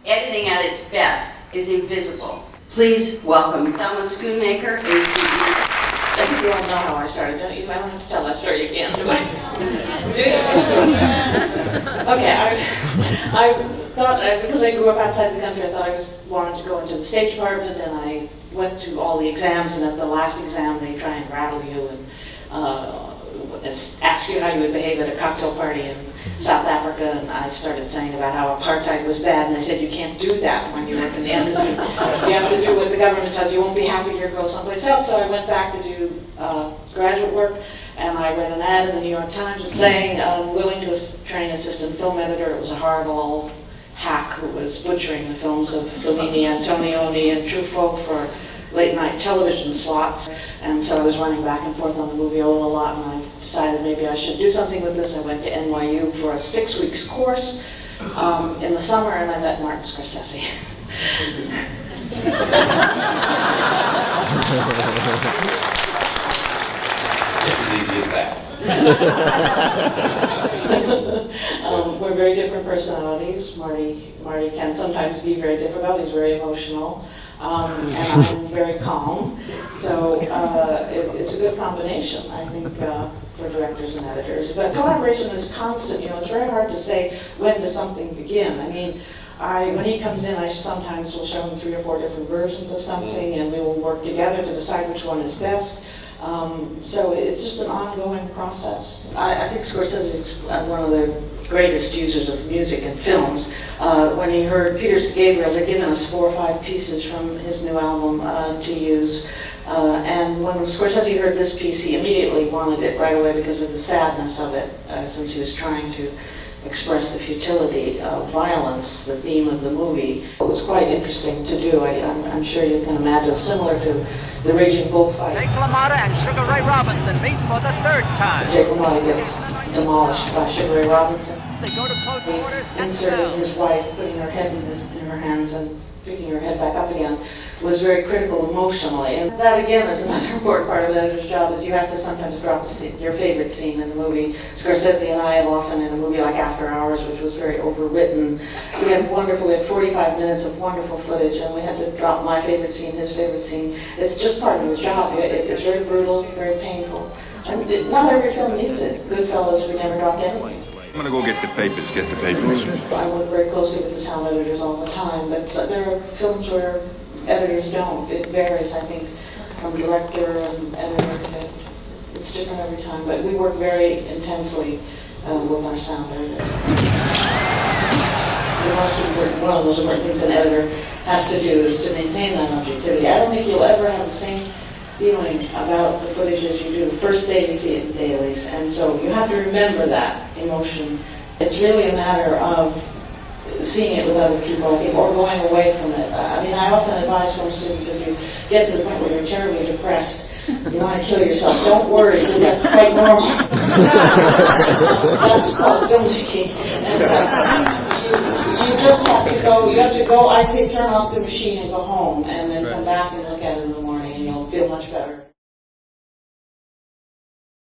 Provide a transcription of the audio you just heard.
editing at its best is invisible. Please welcome Thelma Schoonmaker, ACE. You all know how I started, don't you? I don't have to tell that story again, do I? Okay, I thought, because I grew up outside the country, I thought I wanted to go into the State Department, and I went to all the exams, and at the last exam they try and rattle you and ask you how you would behave at a cocktail party in South Africa, and I started saying about how apartheid was bad, and I said, you can't do that when you work in the embassy. You have to do what the government tells you. You won't be happy here, go someplace else. So I went back to do graduate work, and I read an ad in the New York Times saying, willing to train assistant film editor. It was a horrible old hack who was butchering the films of Fellini, Antonioni, and Truffaut for late night television slots, and so I was running back and forth on the Moviola a lot, and I decided maybe I should do something with this. I went to NYU for a 6 weeks course in the summer, and I met Martin Scorsese. Just as easy as that. We're very different personalities. Marty can sometimes be very difficult. He's very emotional. And I'm very calm, so it's a good combination, I think, for directors and editors. But collaboration is constant. You know, it's very hard to say when does something begin. I mean, when he comes in, I sometimes will show him 3 or 4 different versions of something, and we will work together to decide which one is best. So it's just an ongoing process. I think Scorsese is one of the greatest users of music in films. When he heard Peter Gabriel had given us 4 or 5 pieces from his new album to use, and when Scorsese heard this piece, he immediately wanted it right away because of the sadness of it, since he was trying to express the futility of violence, the theme of the movie. It was quite interesting to do. I'm sure you can imagine, similar to the Raging Bullfight. Jake LaMotta and Sugar Ray Robinson meet for the 3rd time. Jake LaMotta gets demolished by Sugar Ray Robinson. They go to close quarters He and inserted his wife, putting her head in her hands and picking her head back up again, was very critical emotionally. And that, again, is another important part of the editor's job, is you have to sometimes drop your favorite scene in the movie. Scorsese and I have often, in a movie like After Hours, which was very overwritten, we had 45 minutes of wonderful footage, and we had to drop my favorite scene, his favorite scene. It's just part of your job. It's very brutal, very painful. And not every film needs it. Goodfellas, we never dropped anything. I'm gonna go get the papers, I work very closely with the sound editors all the time, but there are films where editors don't. It varies, I think, from director and editor. It's different every time, but we work very intensely with our sound editors. One of those important things an editor has to do is to maintain that objectivity. I don't think you'll ever have the same feeling about the footage as you do the first day you see it in dailies, and so you have to remember that emotion. It's really a matter of seeing it with other people, I think, or going away from it. I mean, I often advise film students, if you get to the point where you're terribly depressed, you want to kill yourself, don't worry, because that's quite normal. That's called filmmaking. And you just have to go, I say turn off the machine and go home, and then come back and look at it in the morning, and you'll feel much better.